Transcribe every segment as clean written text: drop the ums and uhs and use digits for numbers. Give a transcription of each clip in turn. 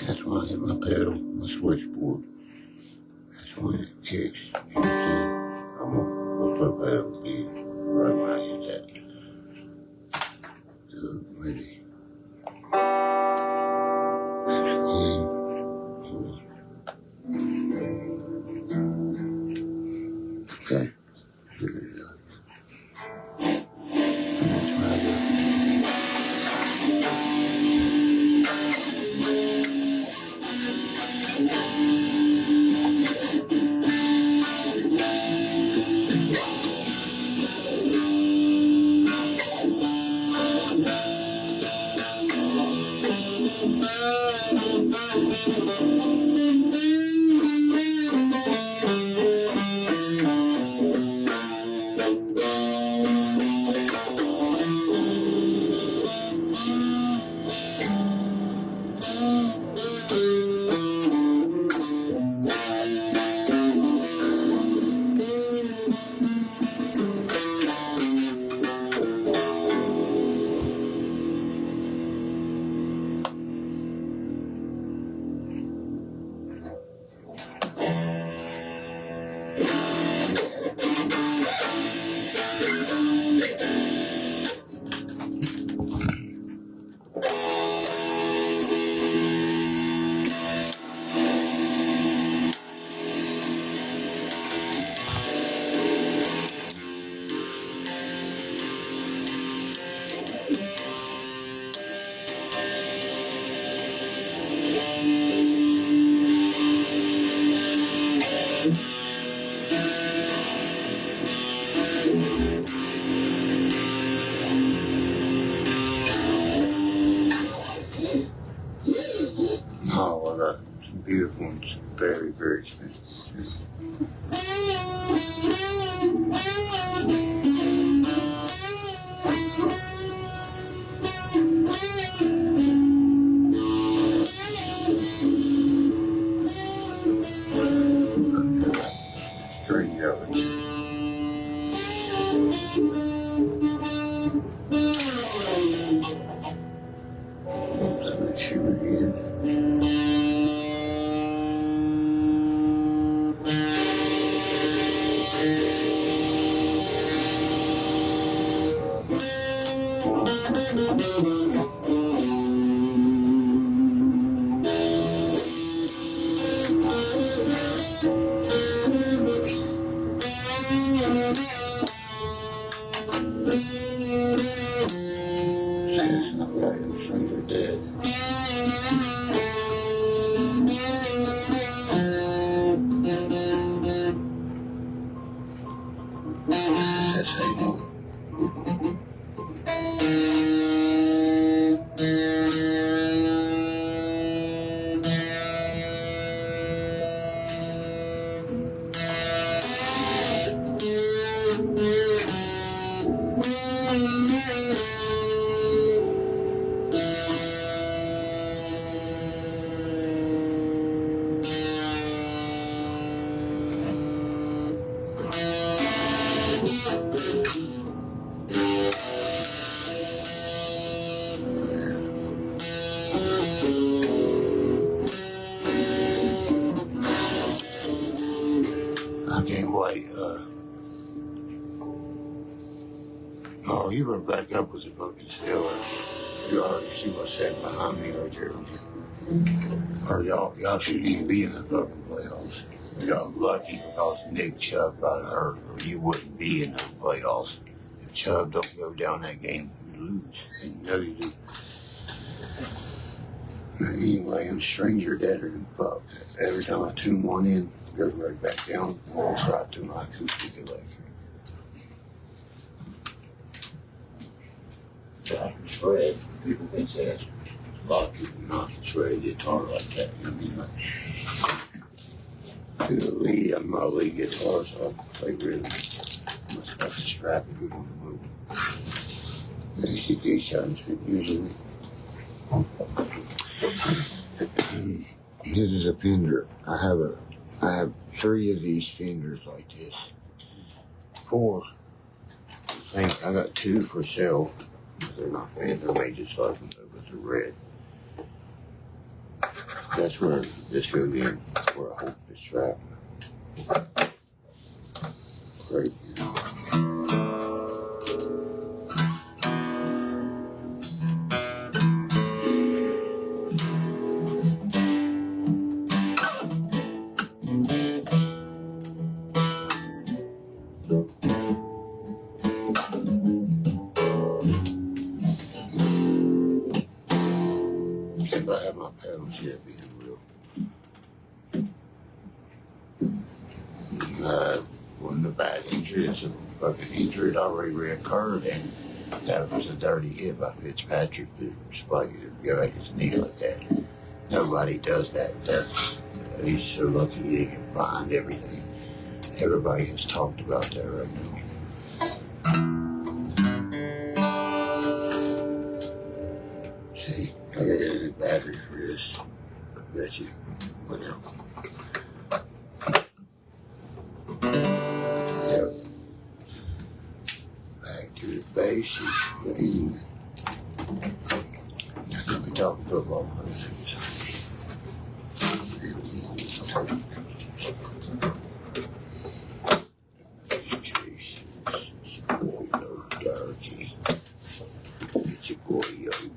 That's when I hit my pedal, my switchboard. That's when it kicks. You know what I'm saying? I'm gonna put pedal speed right when I hit that. So ready. That's clean. Hold on. Okay. Figure it out. That's right. Oh, well, that's beautiful and it's very, very expensive. String of it. Let me shoot again. It's not right, the strings are dead. That's how you know. I can't wait. Oh, you better back up with the fucking Steelers. You already see what's sitting behind me right there, don't you? Or y'all shouldn't even be in the fucking playoffs. You got lucky because Nick Chubb got hurt, or you wouldn't be in the playoffs. If Chubb don't go down that game, you lose. And you know you do. Anyway, them strings are deader than fuck. Every time I tune one in, it goes right back down. I'll try to my acoustic electric. So I can shred. People can say that's a lot of people not can shred a guitar like that. You know what I mean? Like, I'm not a lead guitar, so I play rhythm. My stuff's strapped and good on the move. ACP sounds usually. This is a Fender. I have 3 of these Fenders like this. 4. think I got 2 for sale. They're not red, they're made just like them, but they're red. That's where this goes in, where it holds the strap. Crazy. If I had my pedals here, it'd be unreal. Wasn't a bad injury. It's a fucking injury that already reoccurred, and that was a dirty hit by Fitzpatrick to spike it go at his knee like that. Nobody does that. He's so lucky he can find everything. Everybody has talked about that right now. See, I gotta get a new battery for this. I bet you. Whatever. Yep. Back to the basics. But anyway, not gonna be talking football.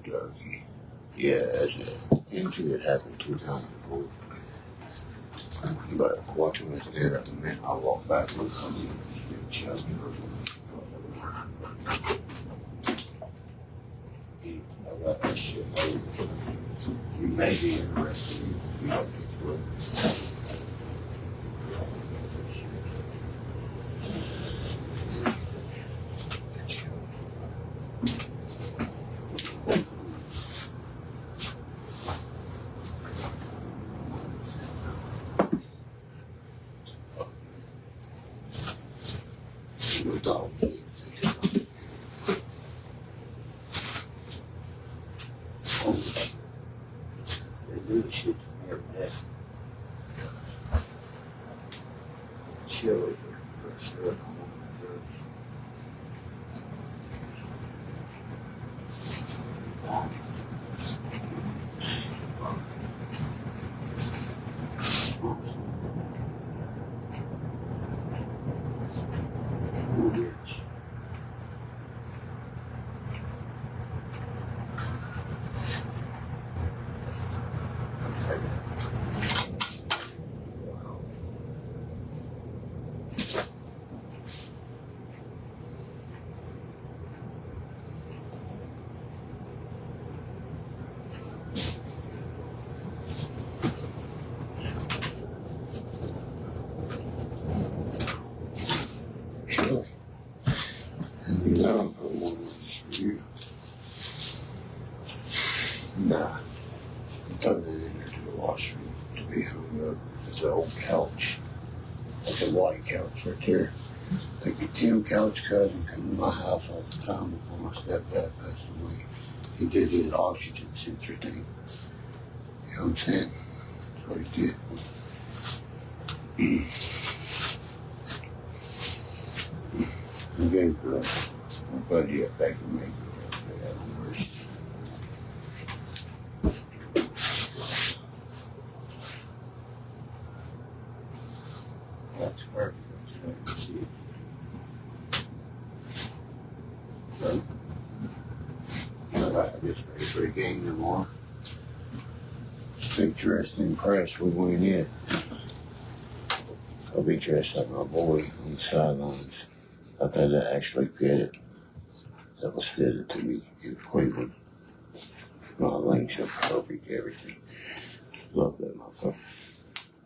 Derkie. Yeah, that's an injury that happened 2 times before. But watching this there, I mean, I walk backwards. I mean, I got that shit over. You may be interested. You know, dog. They do the shit every day. Chili, for sure. No, I want to you. Nah, I'm throwing it in there to the washroom to be hung up. It's an old couch. That's a white couch right there. Like your Tim Couch cousin come to my house all the time before my stepdad passed away. He did his oxygen sensor thing. You know what I'm saying? That's what he did. He gave my buddy a bag of meat. That's perfect. See it. So, I don't have this ready for the game no more. Stay dressed and impressed. We win it. I'll be dressed like my boy on the sidelines. I thought that actually fitted. That was fitted to me in Cleveland. My lengths are perfect, everything. Love that motherfucker.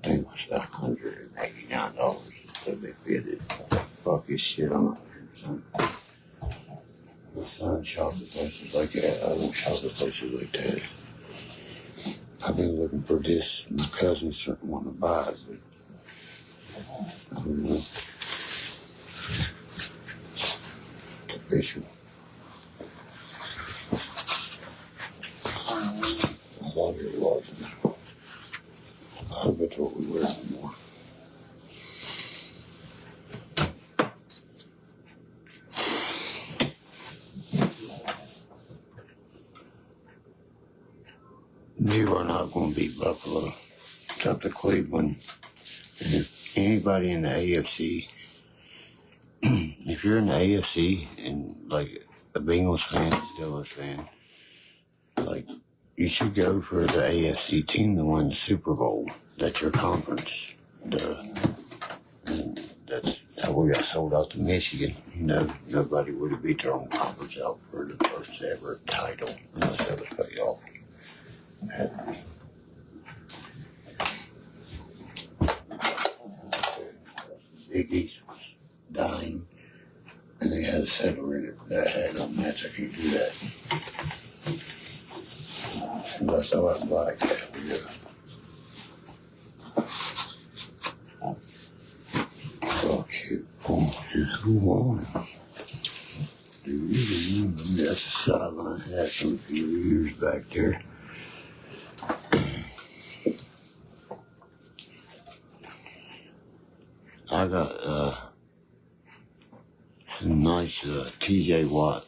I think it was $189 to be fitted. Fuck his shit on it. My son shops at places like that. I don't shop at places like that. I've been looking for this. My cousin certainly want to buy it, but I don't know. Official. I thought it wasn't. I hope it's what we wear anymore. You are not going to beat Buffalo. It's up to Cleveland. And if anybody in the AFC, if you're in the AFC and like a Bengals fan, Steelers fan, like you should go for the AFC team to win the Super Bowl. That's your conference. And that's how we got sold out to Michigan. You know, nobody would have beat their own conference out for the first ever title unless that was paid off. Big East was dying, and they had a settler in it that had no match. I can't do that. Unless I like black, yeah. Fuck you. Oh, just who won it? That's a sideline hat from a few years back there. I got some nice TJ Watt,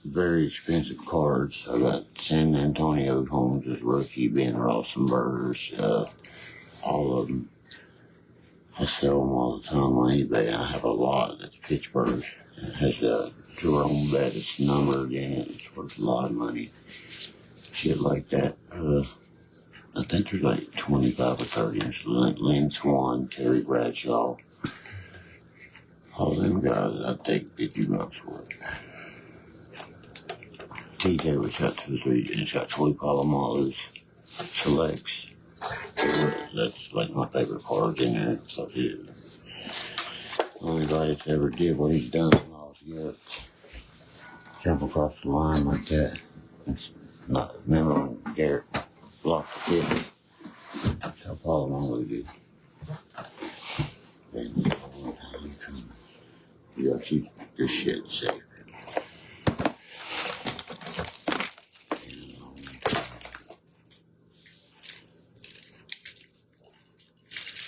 very expensive cards. I got San Antonio Holmes as rookie, Ben Roethlisberger's, all of them. I sell them all the time on eBay, and I have a lot that's Pittsburgh. It has Jerome Bettis numbered in it. It's worth a lot of money. Shit like that. I think there's like 25 or 30 inch. Lynn Swan, Terry Bradshaw. All them guys, I take $50 for it. TJ was got 2 or 3. It's got Troy Polamalu's selects. That's like my favorite cards in there. Because the only guy that's ever did what he's done when I was young. Jump across the line like that. It's not, remember when Garrett blocked the 50? That's how Polamalu did. And you gotta keep your shit safe.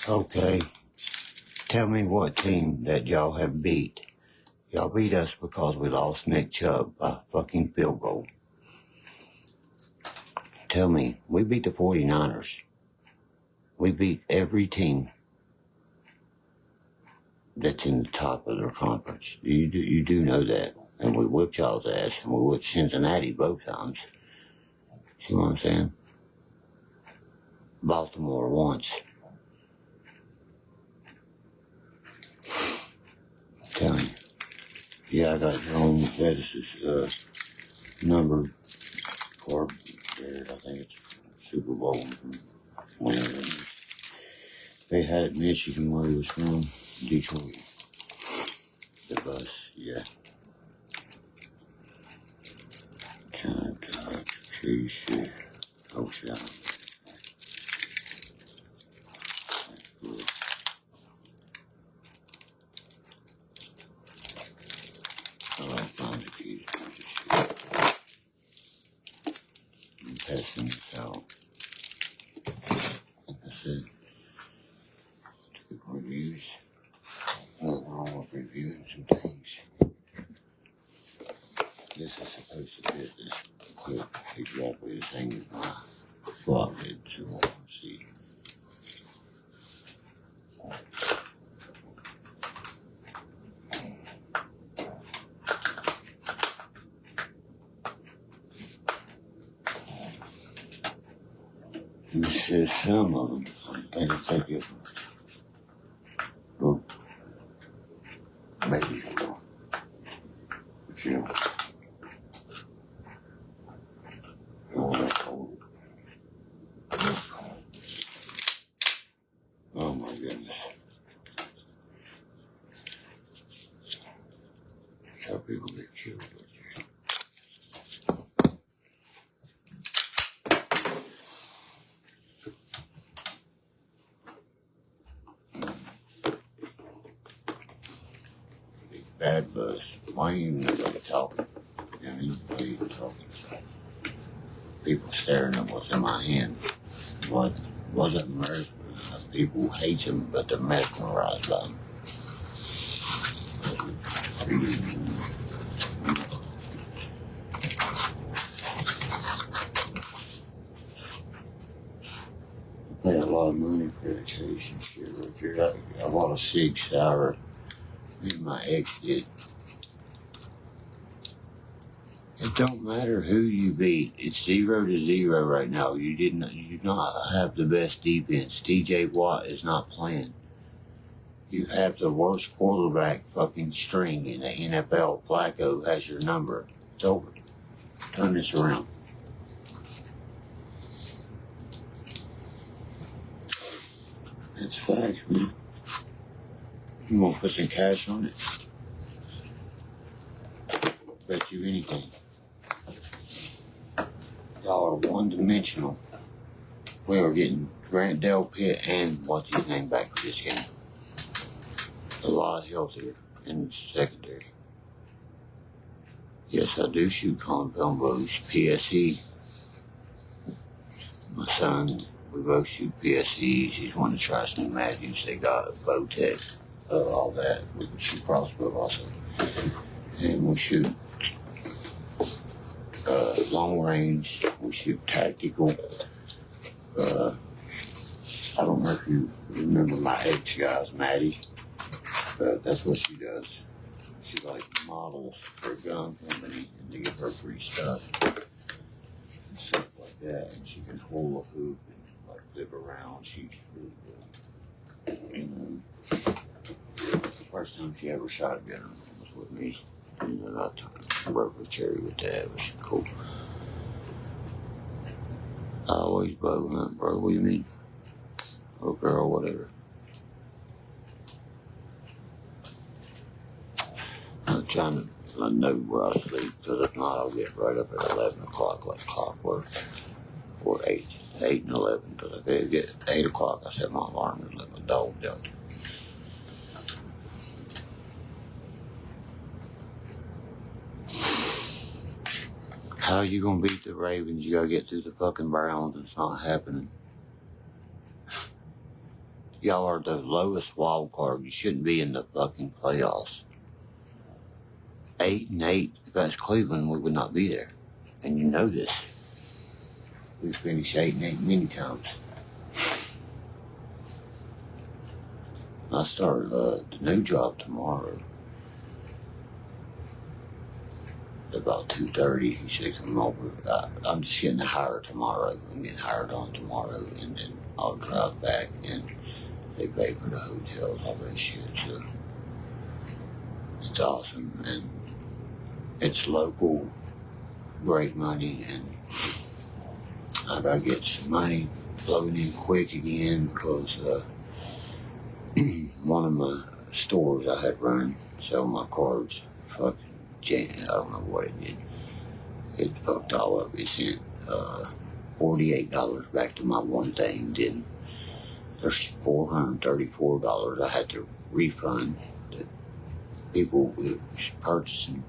Okay, tell me what team that y'all have beat. Y'all beat us because we lost Nick Chubb by a fucking field goal. Tell me, we beat the 49ers. We beat every team that's in the top of their conference. You do know that. And we whipped y'all's ass, and we whipped Cincinnati both times. See what I'm saying? Baltimore once. Tell me. Yeah, I got Jerome Bettis' numbered card there. I think it's Super Bowl winner. They had Michigan where he was from. Detroit. The bus, yeah. Casey. Oh, shit. I'm testing this out. Like I said, reviews. Nothing wrong with reviewing some things. This is supposed to fit this clip exactly the same as my vlog did, so we'll see. This is some of them. I think it's like it. Well, maybe you know. But you know. Oh, that's cold. Oh my goodness. That's how people get killed. Bad buzz. Why ain't nobody talking? I mean, why ain't even talking? People staring at what's in my hand. What wasn't mesmerized? People hate him, but they're mesmerized by him. money for education shit right here. I bought a 6-hour. Me and my ex did. It don't matter who you beat. It's 0-0 right now. You do not have the best defense. TJ Watt is not playing. You have the worst quarterback fucking string in the NFL. Flacco has your number. It's over. Turn this around. It's facts, man. You want to put some cash on it? Bet you anything. Y'all are one-dimensional. We are getting Grant Delpit and what's his name back for this game. A lot healthier in the secondary. Yes, I do shoot compound bows. PSE. My son, we both shoot PSEs. He's wanting to try some Matthews. They got a bow tech, all that. We can shoot crossbow also. And we shoot long range. We shoot tactical. I don't know if you remember my ex guys, Maddie. But that's what she does. She like models for a gun company and they give her free stuff and stuff like that. And she can hold a hoop and like live around. She's really good. And the first time she ever shot a gun was with me. And then I took a work with Cherry with that. It was cool. I always bow hunt, bro. What do you mean? Or girl, whatever. I'm trying to know where I sleep, because if not, I'll get right up at 11 o'clock like clockwork. Or 8 and 11, because if I get 8 o'clock, I set my alarm and let my dog out. How are you going to beat the Ravens? You got to get through the fucking Browns. It's not happening. Y'all are the lowest wild card. You shouldn't be in the fucking playoffs. 8-8. If that's Cleveland, we would not be there. And you know this. We've finished 8-8 many times. I start the new job tomorrow. About 2:30, he said come over. I'm just getting hired tomorrow. I'm getting hired on tomorrow, and then I'll drive back, and they pay for the hotels, all that shit. So it's awesome, and it's local, great money, and I gotta get some money flowing in quick again because one of my stores I had run sell my cards. Fucking I don't know what it did. It fucked all up. It sent $48 back to my one thing. Then there's $434 I had to refund that people was purchasing,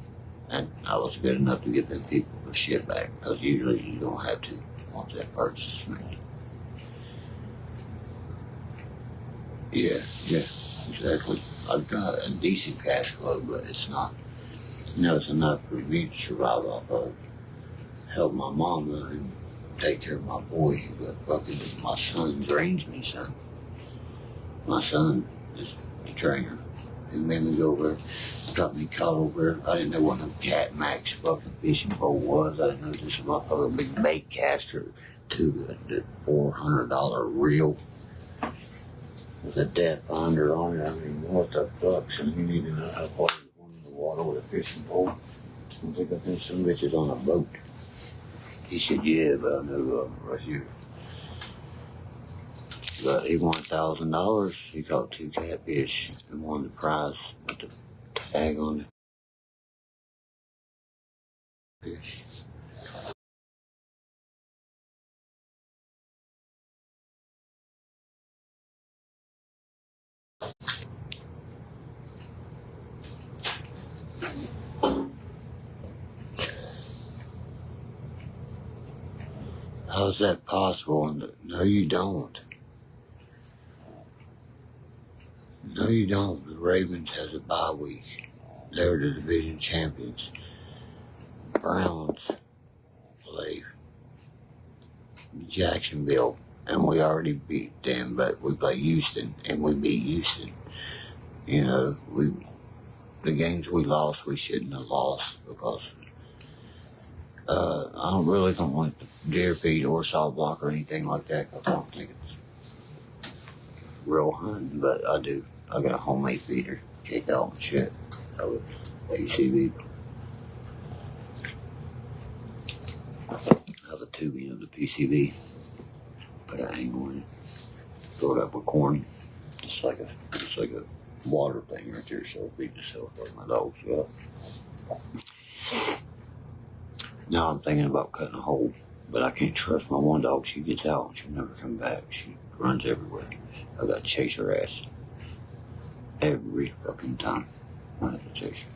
and I was good enough to give them people the shit back because usually you don't have to once that purchase is made. Yeah, exactly. I've got a decent cash flow, but it's not. It's enough for me to survive off of, help my mama and take care of my boy. But fucking my son drains me, son. My son is the trainer. He made me go over there, got me caught over there. I didn't know what no Cat Max fucking fishing pole was. I didn't know this was a big bait caster to the $400 reel with a depth finder on it. I mean, what the fuck? So you need to know how far water with a fishing pole. I don't think I think some bitches on a boat. He said, yeah, but I know right here. But he won $1,000. He caught 2 catfish and won the prize with the tag on the fish. How's that possible? No, you don't. No, you don't. The Ravens has a bye week. They're the division champions. Browns play Jacksonville and we already beat them, but we play Houston, and we beat Houston. You know, the games we lost, we shouldn't have lost because I really don't want the deer feed or saw block or anything like that because I don't think it's real hunting, but I do. I got a homemade feeder, kick out and shit. That was PCB. I have a tubing of the PCB, put an angle in it, throw it up with corn. It's like a water thing right there, so it'll feed itself like my dogs got. Now I'm thinking about cutting a hole, but I can't trust my one dog. She gets out and she'll never come back. She runs everywhere. I gotta chase her ass every fucking time. I have to chase her.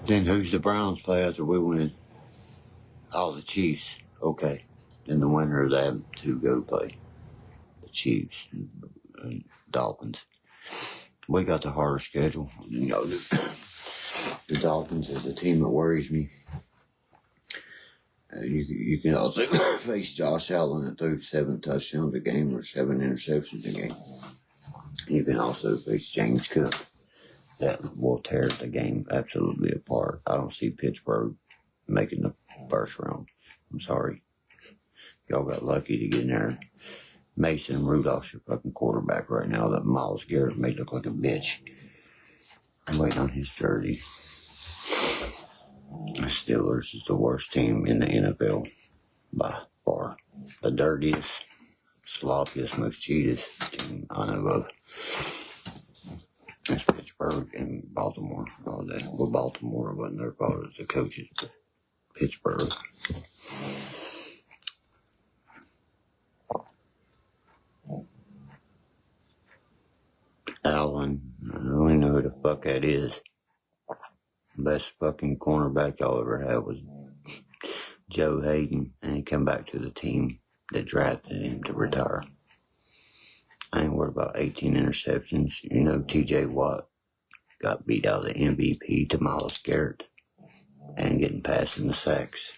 Then who's the Browns play after we win? Oh, the Chiefs. Okay. Then the winner of them two go play the Chiefs and Dolphins. We got the harder schedule. You know, the Dolphins is the team that worries me. You can also face Josh Allen that threw 7 touchdowns a game or 7 interceptions a game. You can also face James Cook. That will tear the game absolutely apart. I don't see Pittsburgh making the first round. I'm sorry. Y'all got lucky to get in there. Mason Rudolph's your fucking quarterback right now. That Myles Garrett may look like a bitch. I'm waiting on his jersey. The Steelers is the worst team in the NFL by far. The dirtiest, sloppiest, most cheatest team I know of. It's Pittsburgh and Baltimore all day. Well, Baltimore wasn't their fault, it's the coaches, but Pittsburgh. Allen, I don't even know who the fuck that is. Best fucking cornerback y'all ever had was Joe Hayden, and he come back to the team that drafted him to retire. I ain't worried about 18 interceptions. You know, TJ Watt got beat out of the MVP to Myles Garrett and getting past in the sacks.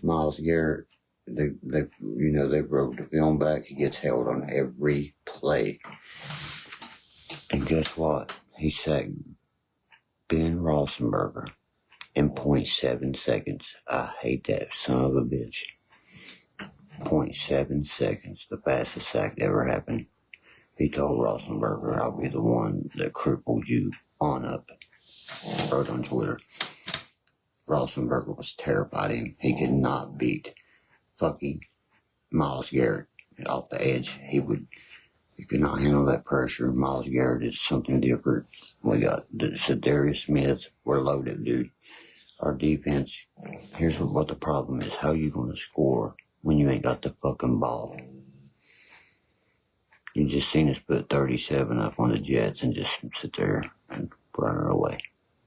Myles Garrett, they broke the film back. He gets held on every play. And guess what? He sacked Ben Roethlisberger in 0.7 seconds. I hate that son of a bitch. 0.7 seconds, the fastest sack that ever happened. He told Roethlisberger, I'll be the one that crippled you on up. Wrote on Twitter. Roethlisberger was terrified of him. He could not beat fucking Myles Garrett off the edge. He could not handle that pressure. Myles Garrett is something different. We got Zadarius Smith. We're loaded, dude. Our defense, here's what the problem is. How you going to score when you ain't got the fucking ball? You just seen us put 37 up on the Jets and just sit there and run her away.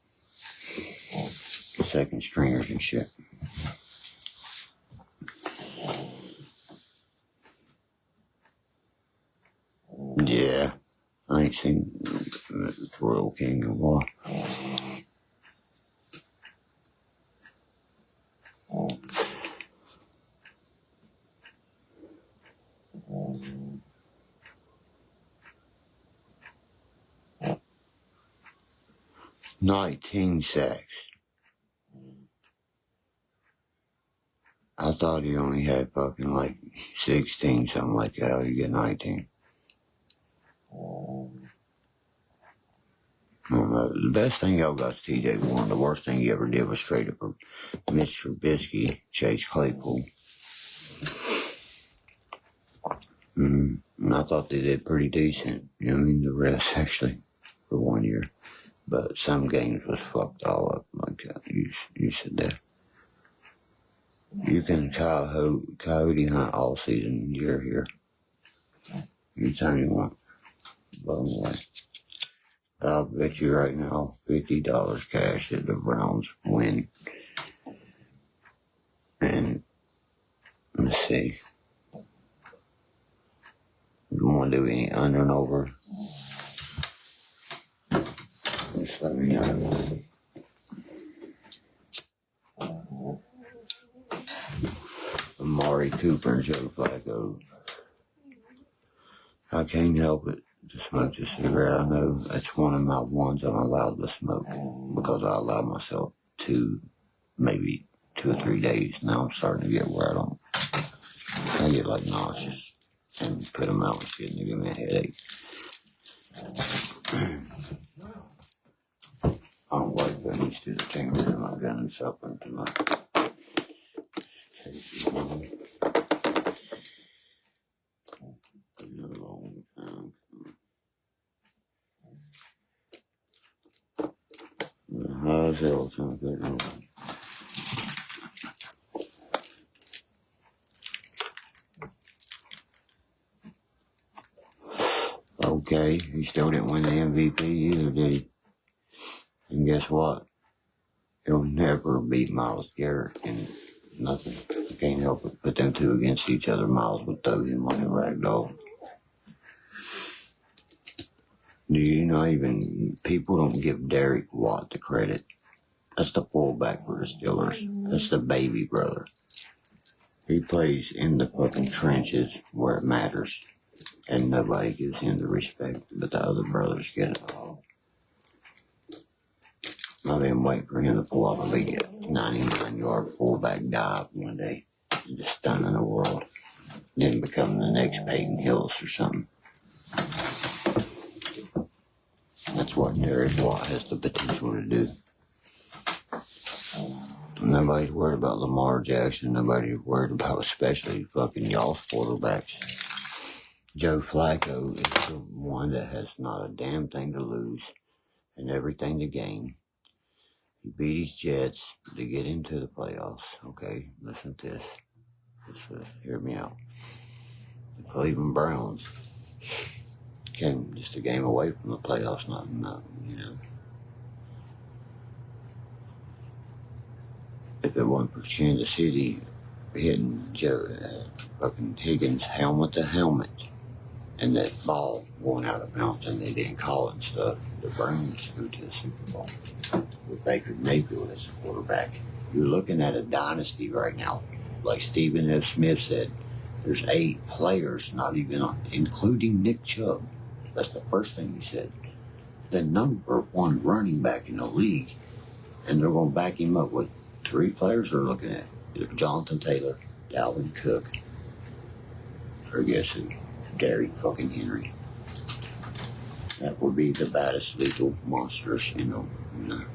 Second stringers and shit. Yeah, I ain't seen Royal King in a while. "19 sacks. I thought he only had fucking like 16, something like that. How you get 19? I don't know. The best thing y'all got is TJ Warren. The worst thing he ever did was trade up for Mitch Trubisky, Chase Claypool. And I thought they did pretty decent. You know what I mean? The rest, actually, for 1 year. But some games was fucked all up. Like you said that. You can coyote hunt all season. You're here. Anytime you want. Blow them away. I'll bet you right now $50 cash that the Browns win. And let's see. want to do any under and over, just let me know. Amari Cooper and Joe Flacco. I can't help it to smoke this cigarette. I know that's one of my ones I'm allowed to smoke because I allow myself to maybe 2 or 3 days. Now I'm starting to get where I get like nauseous and put them out and shit and they give me a headache. I don't like putting these to the fingers of my gun and something to my case. How's it all time good? Okay, he still didn't win the MVP either, did he? And guess what? He'll never beat Myles Garrett in nothing. You can't help it. Put them two against each other. Myles would throw him like a rag doll. Do you know even people don't give Derek Watt the credit? That's the fullback for the Steelers. That's the baby brother. He plays in the fucking trenches where it matters. And nobody gives him the respect, but the other brothers get it all. I've been waiting for him to pull off a big 99-yard fullback dive one day. Just stunning the world. Then become the next Peyton Hillis or something. That's what Derek Watt has the potential to do. Nobody's worried about Lamar Jackson. Nobody's worried about, especially fucking y'all's quarterbacks. Joe Flacco is the one that has not a damn thing to lose and everything to gain. He beat his Jets to get into the playoffs. Okay, listen to this. Hear me out. The Cleveland Browns came just a game away from the playoffs. Not, you know. If it wasn't for Kansas City hitting fucking Higgins helmet to helmet, and that ball going out of bounds and they didn't call it and stuff, the Browns go to the Super Bowl with Baker Mayfield as a quarterback. You're looking at a dynasty right now. Like Stephen F. Smith said, there's 8 players, not even including Nick Chubb. That's the first thing he said. The number 1 running back in the league, and they're going to back him up with 3 players they're looking at. Jonathan Taylor, Dalvin Cook, or guess who? Derek fucking Henry. That would be the baddest lethal monsters in the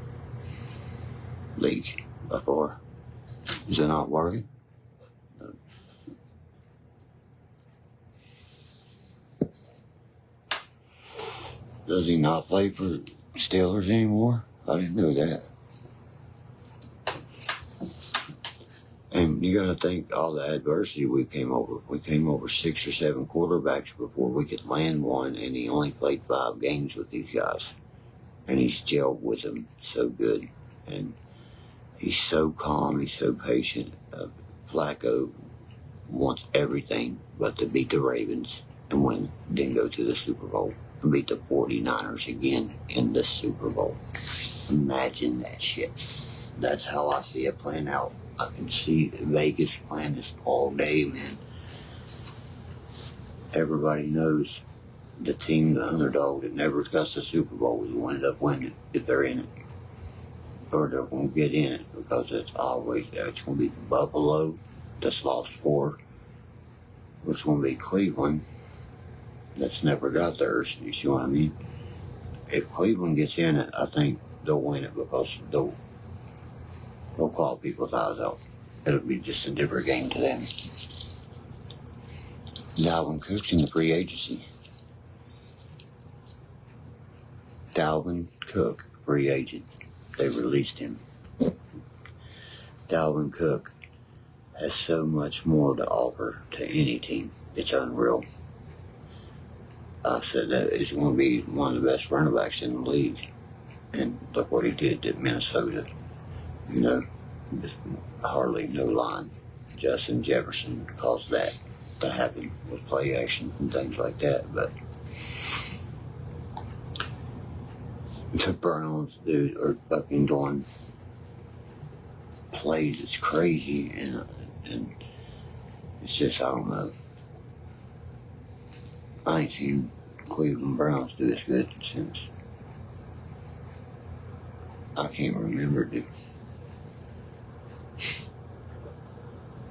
league before. Is it not working? No. Does he not play for Steelers anymore? I didn't know that. And you gotta think all the adversity we came over. We came over 6 or 7 quarterbacks before we could land one, and he only played 5 games with these guys. And he's gelled with them so good. And he's so calm, he's so patient. Flacco wants everything but to beat the Ravens and then go to the Super Bowl and beat the 49ers again in the Super Bowl. Imagine that shit. That's how I see it playing out. I can see Vegas playing this all day, man. Everybody knows the team, the underdog that never got to the Super Bowl is going to end up winning if they're in it. Or they're going to get in it because it's going to be Buffalo that's lost 4. It's going to be Cleveland that's never got theirs. You see what I mean? If Cleveland gets in it, I think they'll win it because they'll claw people's eyes out. It'll be just a different game to them. Dalvin Cook's in the free agency. Dalvin Cook, free agent. They released him. Dalvin Cook has so much more to offer to any team. It's unreal. I said that he's going to be one of the best running backs in the league. And look what he did at Minnesota. You know, hardly no line. Justin Jefferson caused that. to happen with play actions and things like that. But the Browns, dude, are fucking doing plays. It's crazy, and it's just, I don't know. I ain't seen Cleveland Browns do as good since I can't remember, dude.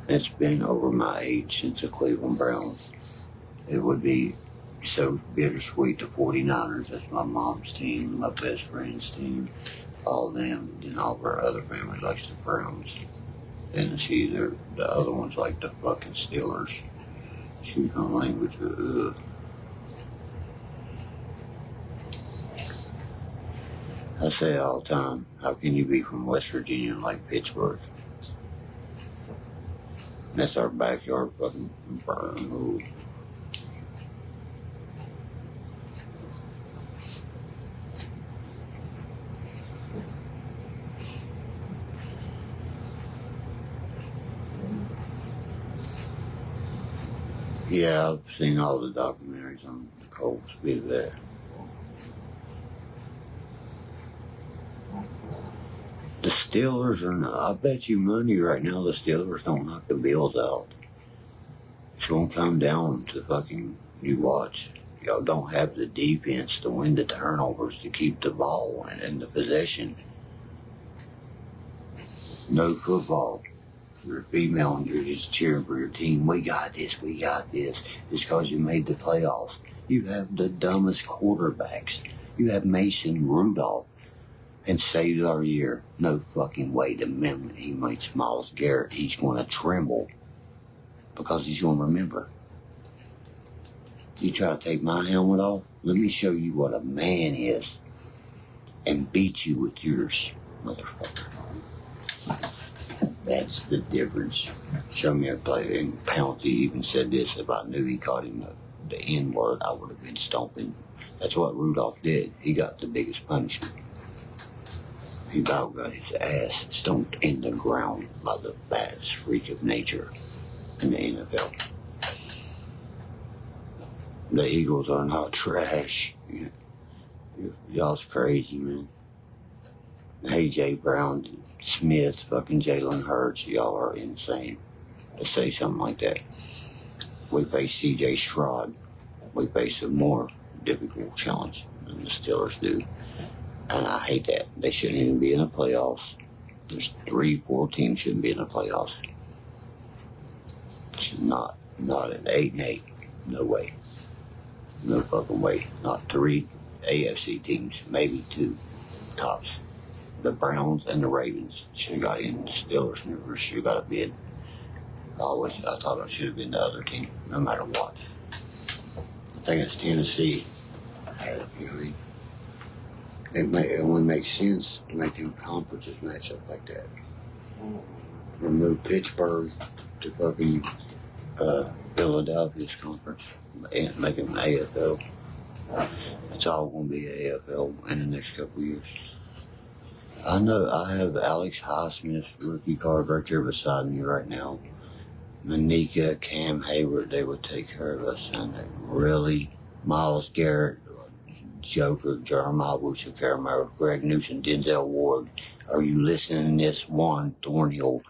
It's been over my age since the Cleveland Browns. It would be so bittersweet. The 49ers, that's my mom's team, my best friend's team, all of them, and all of our other family likes the Browns. And the other ones like the fucking Steelers. Excuse my language, but ugh. I say all the time, how can you be from West Virginia and like Pittsburgh? That's our backyard fucking burn. Yeah, I've seen all the documentaries on the Colts, be there. The Steelers are not, I bet you money right now the Steelers don't knock the Bills out. It's gonna come down to fucking, you watch. Y'all don't have the defense to win the turnovers to keep the ball and the possession. No football. You're a female and you're just cheering for your team. We got this, we got this. It's because you made the playoffs. You have the dumbest quarterbacks. You have Mason Rudolph and saved our year. No fucking way. The minute he meets Myles Garrett, he's going to tremble because he's going to remember. You try to take my helmet off? Let me show you what a man is and beat you with yours, motherfucker. That's the difference. Show me a play. And Pouncey even said this: if I knew he caught him the N-word, I would have been stomping. That's what Rudolph did. He got the biggest punishment. He about got his ass stomped in the ground by the baddest freak of nature in the NFL. The Eagles are not trash. Y'all's crazy, man. AJ Brown, Smith, fucking Jalen Hurts, y'all are insane to say something like that. We face CJ Stroud. We face a more difficult challenge than the Steelers do. And I hate that. They shouldn't even be in the playoffs. There's 3-4 teams shouldn't be in the playoffs. Should not at 8-8. No way. No fucking way. Not 3 AFC teams, maybe 2 tops. The Browns and the Ravens should have got in. The Steelers never should have got a bid. I thought it should have been the other team, no matter what. I think it's Tennessee. It only makes sense to make them conferences match up like that. Remove Pittsburgh to fucking Philadelphia's conference and make them AFL. It's all going to be AFL in the next couple of years. I know I have Alex Highsmith's rookie card right there beside me right now. Manika, Cam Hayward, they would take care of us. And really, Myles Garrett, Joker, Jeremiah Wusu-Caramaro, Greg Newsom, Denzel Ward. Are you listening to this? Juan Thornhill,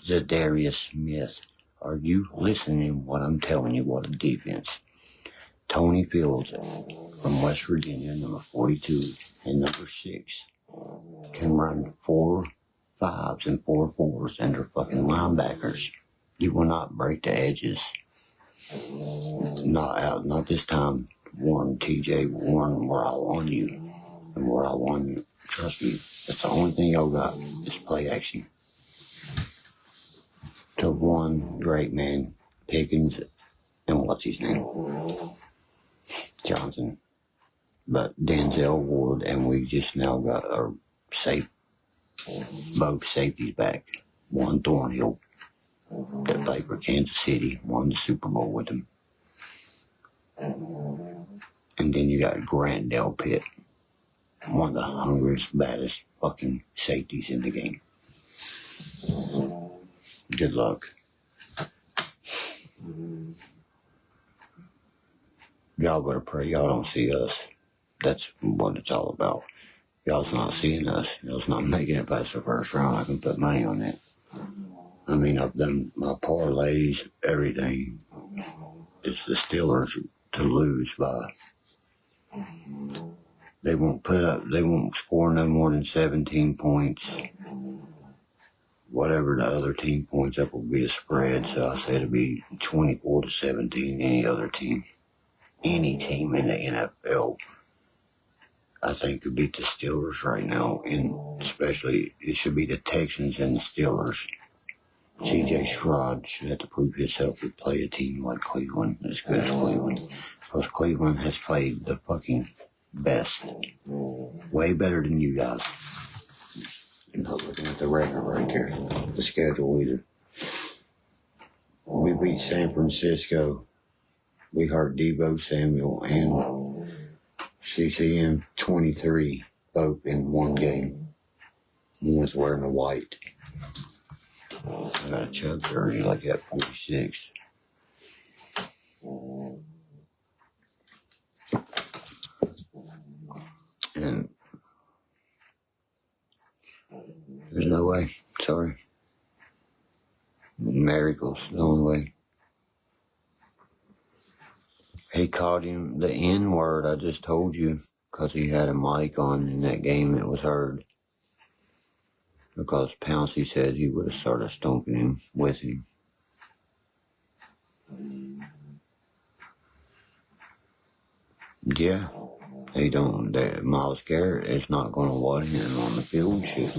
Zadarius Smith. Are you listening to what I'm telling you? What a defense. Tony Fields from West Virginia, number 42, and number 6. Can run 4 5s and 4 4s and they're fucking linebackers. You will not break the edges. Not this time. Warren, TJ, Warren, we're all on you. And we're all on you. Trust me, that's the only thing y'all got is play action. To one great man, Pickens, and what's his name? Johnson. But Denzel Ward, and we just now got our both safeties back. Juan Thornhill, that played for Kansas City, won the Super Bowl with him. And then you got Grant Delpit, one of the hungriest, baddest fucking safeties in the game. Good luck. Y'all better pray y'all don't see us. That's what it's all about. Y'all's not seeing us. Y'all's not making it past the first round. I can put money on that. I mean, I've done my parlays, everything. It's the Steelers to lose by. They won't score no more than 17 points. Whatever the other team points up will be the spread. So I say it'll be 24-17, any other team. Any team in the NFL, I think, could beat the Steelers right now. And especially, it should be the Texans and the Steelers. C.J. Stroud should have to prove himself to play a team like Cleveland, as good as Cleveland. Because Cleveland has played the fucking best. Way better than you guys. I'm not looking at the record right there. The schedule either. We beat San Francisco. We hurt Deebo Samuel and CCM 23 both in one game. One was wearing a white. I got a chub jersey like that, 46. And there's no way. Sorry. Miracles, the only way. He called him the N-word, I just told you, because he had a mic on in that game. It was heard. Because Pouncey said he would have started stomping him with him. Yeah, they don't. Myles Garrett is not going to want him on the field shit.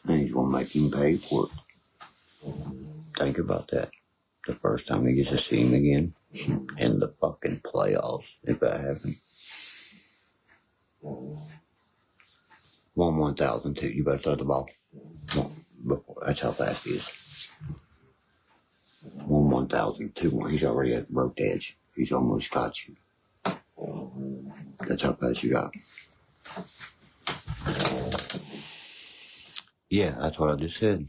And he's going to make him pay for it. Think about that. The first time he gets to see him again in the fucking playoffs, if that happens. 1,002. You better throw the ball. That's how fast he is. 1,002. He's already at the rope edge. He's almost got you. That's how fast you got. Yeah, that's what I just said.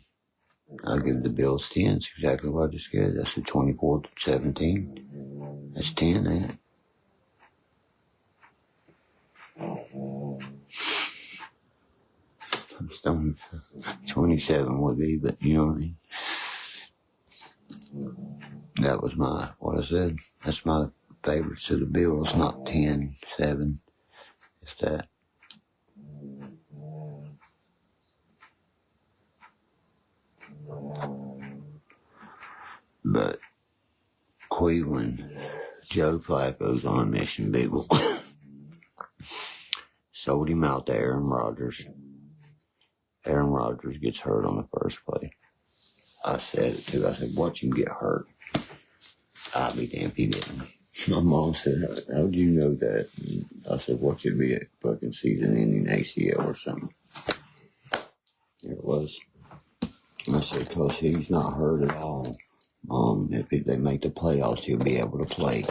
I'll give the Bills 10. That's exactly what I just said. That's a 24-17. That's 10, ain't it? Stone 27 would be, but you know what I mean? That was what I said. That's my favorites to the Bills, not 10-7. It's that. But Cleveland, Joe Flacco's on a mission, people. Sold him out to Aaron Rodgers. Aaron Rodgers gets hurt on the first play. I said it too. I said, watch him get hurt. I'll be damned if he didn't. My mom said, how'd you know that? And I said, watch it be a fucking season-ending ACL or something. It was. I said, because he's not hurt at all. If they make the playoffs, he'll be able to play.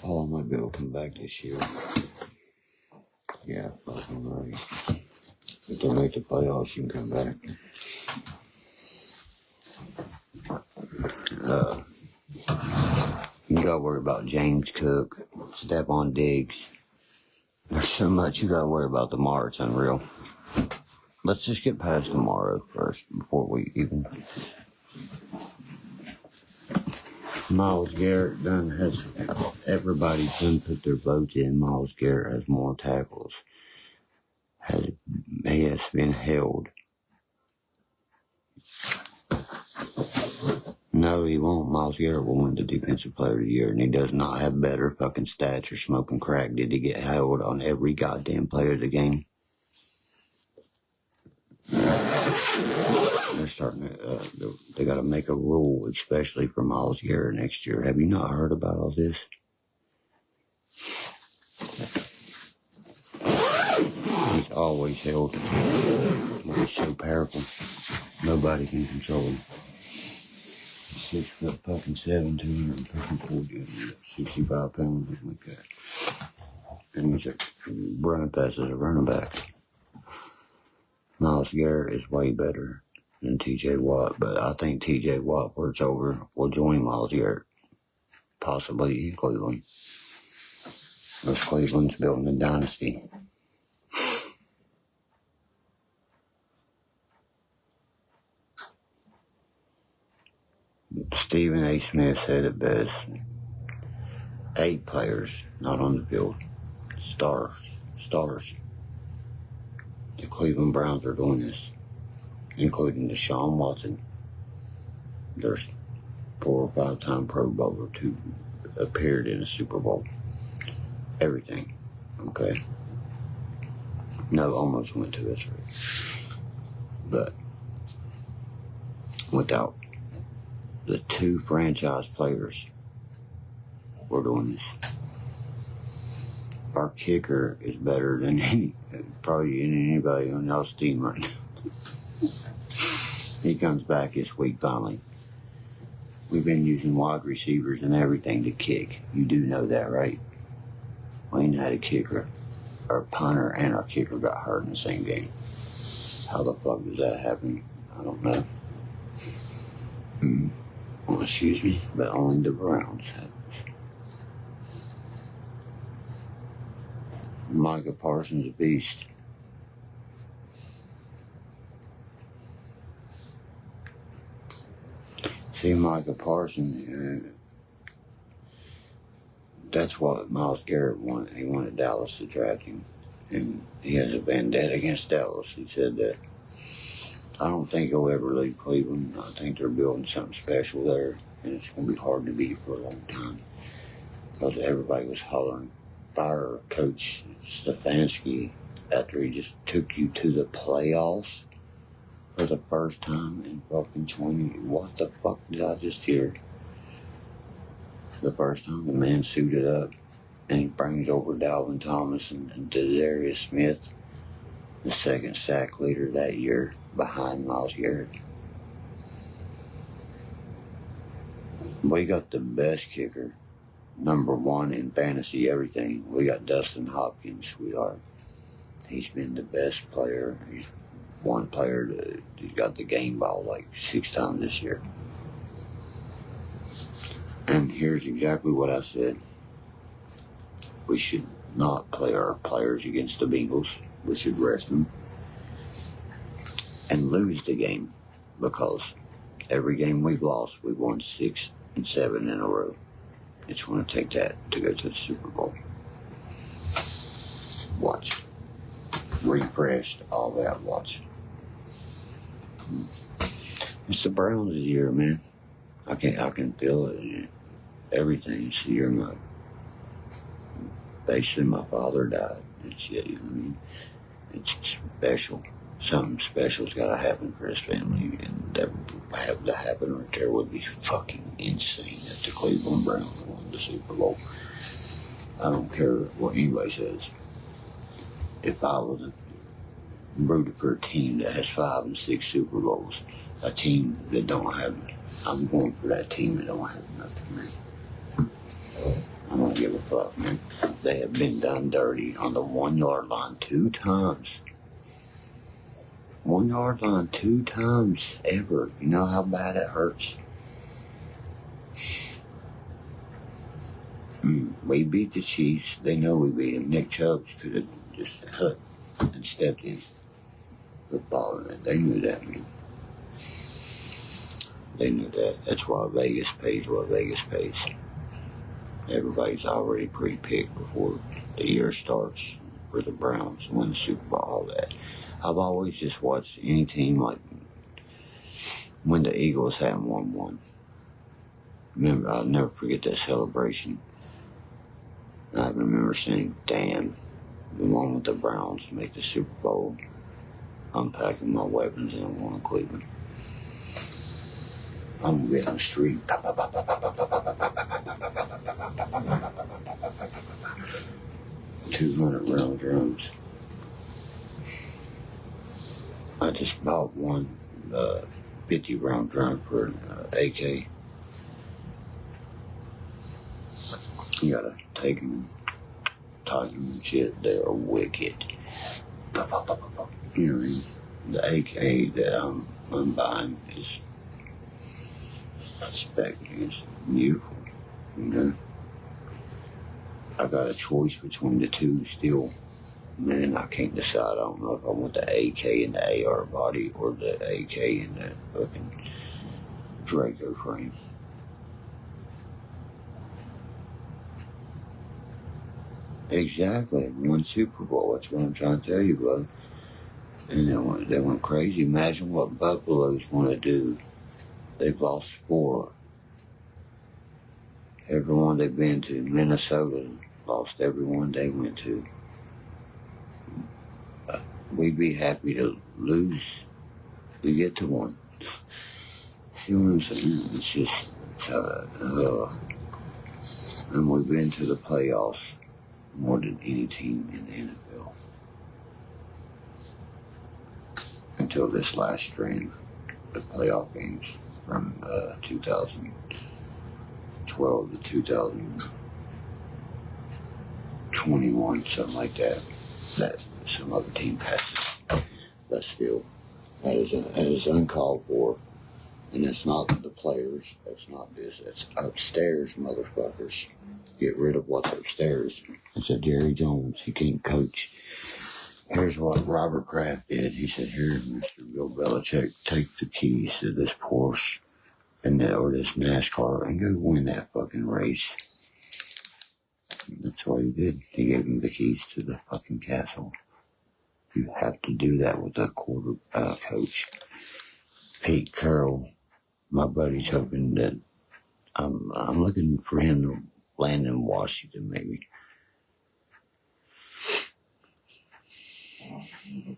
Oh, I might be able to come back this year. Yeah, fucking right. If they make the playoffs, you can come back. You gotta worry about James Cook, Stephon Diggs. There's so much you gotta worry about tomorrow. It's unreal. Let's just get past tomorrow first before we even. Myles Garrett everybody done put their votes in. Myles Garrett has more tackles. He has been held. No, he won't. Myles Garrett will win the Defensive Player of the Year, and he does not have better fucking stats or smoking crack. Did he get held on every goddamn player of the game? They're starting to, they got to make a rule, especially for Myles Garrett next year. Have you not heard about all this? He's always held. He's so powerful. Nobody can control him. 6'7", 240, 65 pounds, something like that. And he's running fast as a running back. Myles Garrett is way better than T.J. Watt, but I think T.J. Watt, where it's over, will join Myles Garrett, possibly in Cleveland. Because Cleveland's building a dynasty. Stephen A. Smith said it best. 8 players not on the field. Stars. The Cleveland Browns are doing this, including Deshaun Watson. There's 4 or 5-time Pro Bowler who appeared in a Super Bowl. Everything. Okay. No, almost went to, that's right. But without the 2 franchise players, we're doing this. Our kicker is better than probably anybody on y'all's team right now. He comes back this week finally. We've been using wide receivers and everything to kick. You do know that, right? We ain't had a kicker. Our punter and our kicker got hurt in the same game. How the fuck does that happen? I don't know. Well, excuse me, but only the Browns have. Micah Parsons, a beast. See, Micah Parsons, that's what Myles Garrett wanted. He wanted Dallas to draft him. And he has a vendetta against Dallas. He said that. I don't think he'll ever leave Cleveland. I think they're building something special there. And it's going to be hard to beat for a long time. Because everybody was hollering, fire Coach Stefanski after he just took you to the playoffs for the first time in fucking 20. What the fuck did I just hear? The first time the man suited up and he brings over Dalvin Thomas and Darius Smith, the second sack leader that year behind Myles Garrett. We got the best kicker. Number 1 in fantasy everything. We got Dustin Hopkins, sweetheart. He's been the best player. He's one player that he's got the game ball like 6 times this year. And here's exactly what I said. We should not play our players against the Bengals. We should rest them and lose the game, because every game we've lost, we've won 6 and 7 in a row. It's going to take that to go to the Super Bowl. Watch. Refreshed, all that, watch. It's the Browns' year, man. I can feel it. Everything. It's the year basically my father died and shit, you know what I mean? It's special. Something special's got to happen for his family, and that would have to happen right there would be fucking insane if the Cleveland Browns won the Super Bowl. I don't care what anybody says. If I was rooted for a team that has 5 and 6 Super Bowls, a team that don't have, I'm going for that team that don't have nothing, man. I don't give a fuck, man. They have been done dirty on the 1-yard line 2 times. 1-yard line 2 times ever. You know how bad it hurts? We beat the Chiefs. They know we beat them. Nick Chubb could have just hut and stepped in. Football, they knew that, man. They knew that. That's why Vegas pays what Vegas pays. Everybody's already pre-picked before the year starts for the Browns to win the Super Bowl, all that. I've always just watched any team like when the Eagles hadn't won one. Remember, I'll never forget that celebration. I remember saying, damn, the one with the Browns make the Super Bowl. I'm packing my weapons and I'm going to Cleveland. I'm going to get on the street. 200 round drums. I just bought one 50 round drum for AK. You gotta take them, tie them and shit. They are wicked. You know what I mean? The AK that I'm buying is spec. It's beautiful, you know. I got a choice between the two still. Man, I can't decide. I don't know if I want the AK and the AR body or the AK and the fucking Draco frame. Exactly. One Super Bowl. That's what I'm trying to tell you, bud. And they went crazy. Imagine what Buffalo's going to do. They've lost 4. Everyone they've been to. Minnesota lost everyone they went to. We'd be happy to lose to get to one. See what I'm saying? It's just, and we've been to the playoffs more than any team in the NFL. Until this last string, the playoff games from 2012 to 2021, something like that. That some other team passes. But still, that is uncalled for. And it's not the players. That's not this. It's upstairs, motherfuckers. Get rid of what's upstairs. It's a Jerry Jones. He can't coach. Here's what Robert Kraft did. He said, "Here, Mr. Bill Belichick, take the keys to this Porsche or this NASCAR and go win that fucking race." That's what he did. He gave him the keys to the fucking castle. You have to do that with a coach. Pete Carroll, my buddy's hoping that I'm looking for him to land in Washington, maybe.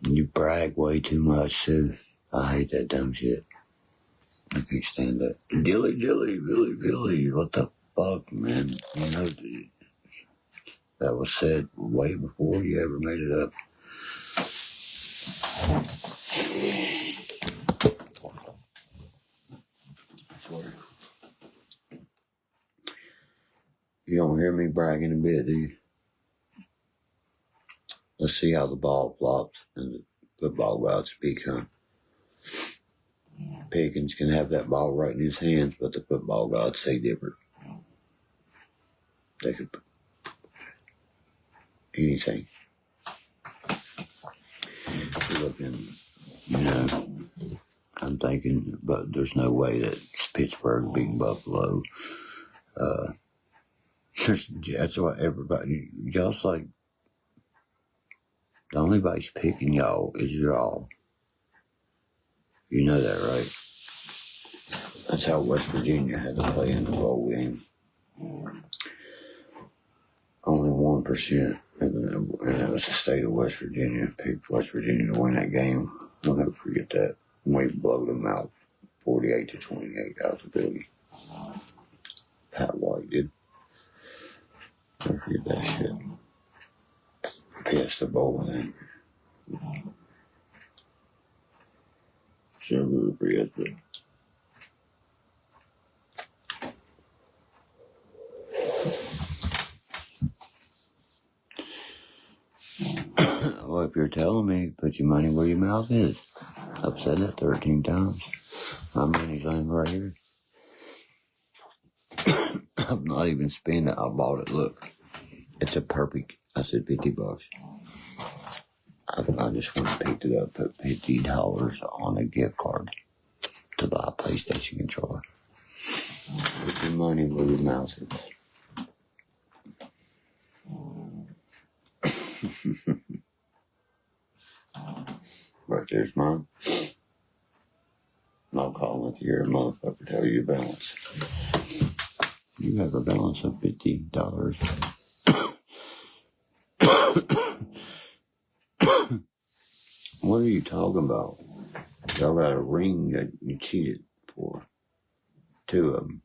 You brag way too much, too. I hate that dumb shit. I can't stand that. Billy, what the fuck, man? You know, dude, that was said way before you ever made it up. I swear. You don't hear me bragging a bit, do you? Let's see how the ball flops and the football gods become. Pickens can have that ball right in his hands, but the football gods say different. They could anything. Looking, you know, I'm thinking, but there's no way that Pittsburgh beat Buffalo. That's what everybody, y'all's like, the only body's picking y'all is y'all. You know that, right? That's how West Virginia had to play in the bowl game. Only 1%, and that was the state of West Virginia, picked West Virginia to win that game. I'll never forget that. We blowed them out 48-28 out the building. Pat White did. Never forget that shit. Pissed the bowl in it. Sure, we forget that. Well, if you're telling me, put your money where your mouth is. I've said that 13 times. My money's laying right here. I'm not even spending it. I bought it. Look, it's a perfect. I said $50. I just went and picked it up, put $50 on a gift card to buy a PlayStation controller. Put your money where your mouth is. Right there's mine. I'll call if you're a motherfucker, tell you your balance. You have a balance of $50. What are you talking about? Y'all got a ring that you cheated for. 2 of them,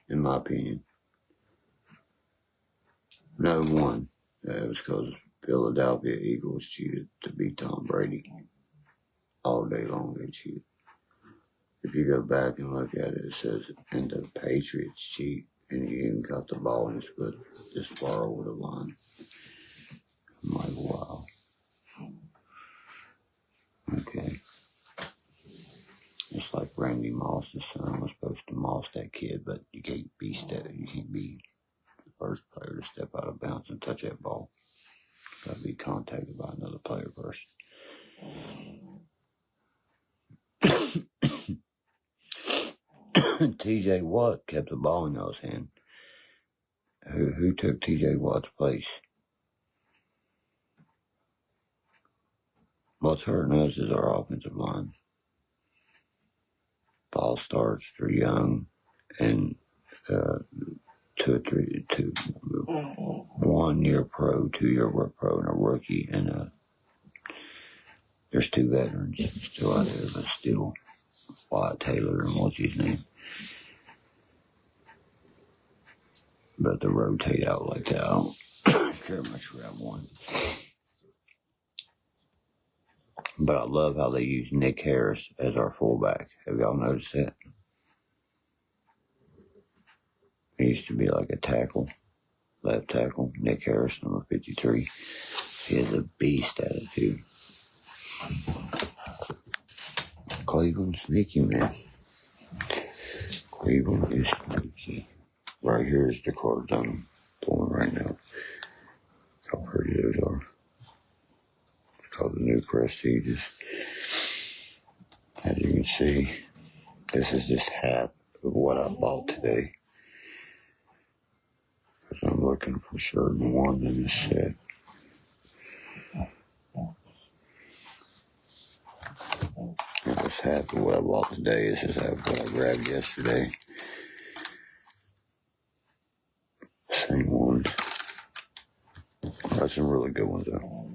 in my opinion. No, 1. It was because Philadelphia Eagles cheated to beat Tom Brady. All day long they cheated. If you go back and look at it, it says, and the Patriots cheat, and he even got the ball in his foot this far over the line. I'm like, wow. Okay. It's like Randy Moss's son was supposed to moss that kid, but you can't be first player to step out of bounds and touch that ball. Got to be contacted by another player first. TJ Watt kept the ball in y'all's hand. Who took TJ Watt's place? What's hurting us is our offensive line. Ball starts, they're young, and 1 year pro, 2 year work pro, and a rookie, and there's 2 veterans still out there, but still Wyatt Taylor and what's his name. But to rotate out like that, I don't care much for that one. But I love how they use Nick Harris as our fullback. Have y'all noticed that? He used to be like a tackle, left tackle. Nick Harris, number 53. He has a beast attitude. Cleveland sneaky, man. Cleveland is sneaky. Right here is the cards I'm pulling right now. How pretty those are. It's called the New Prestiges. As you can see, this is just half of what I bought today. Because I'm looking for certain ones in this set. That's half of what I bought today. This is half of what I grabbed yesterday. Same ones. Got some really good ones though.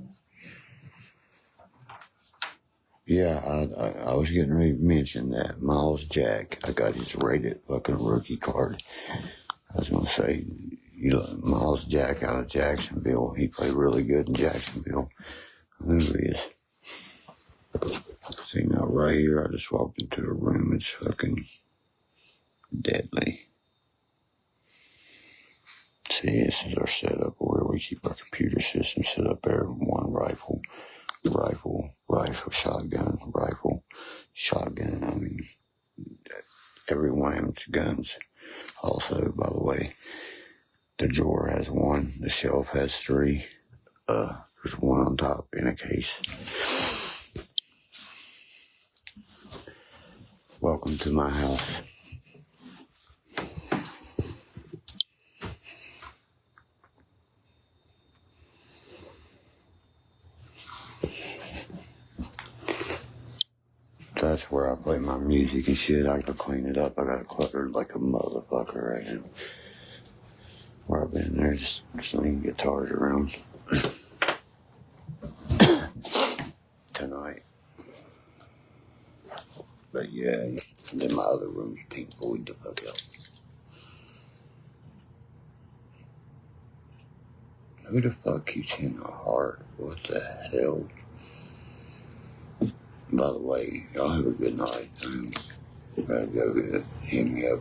Yeah, I was getting ready to mention that Miles Jack. I got his rated fucking rookie card. I was gonna say, Miles Jack out of Jacksonville. He played really good in Jacksonville. I know who he is. See now, right here, I just walked into a room. It's fucking deadly. See, this is our setup where we keep our computer system set up there. One rifle, shotgun, rifle, shotgun. I mean, every one of them's guns. Also, by the way, the drawer has 1. The shelf has 3. There's 1 on top in a case. Welcome to my house. That's where I play my music and shit. I gotta clean it up. I got it cluttered like a motherfucker right now. Where I've been there, just slinging guitars around. Tonight. But yeah, then my other room's pink void the fuck out. Who the fuck keeps hitting a heart? What the hell? By the way, y'all have a good night. Gotta go hit me up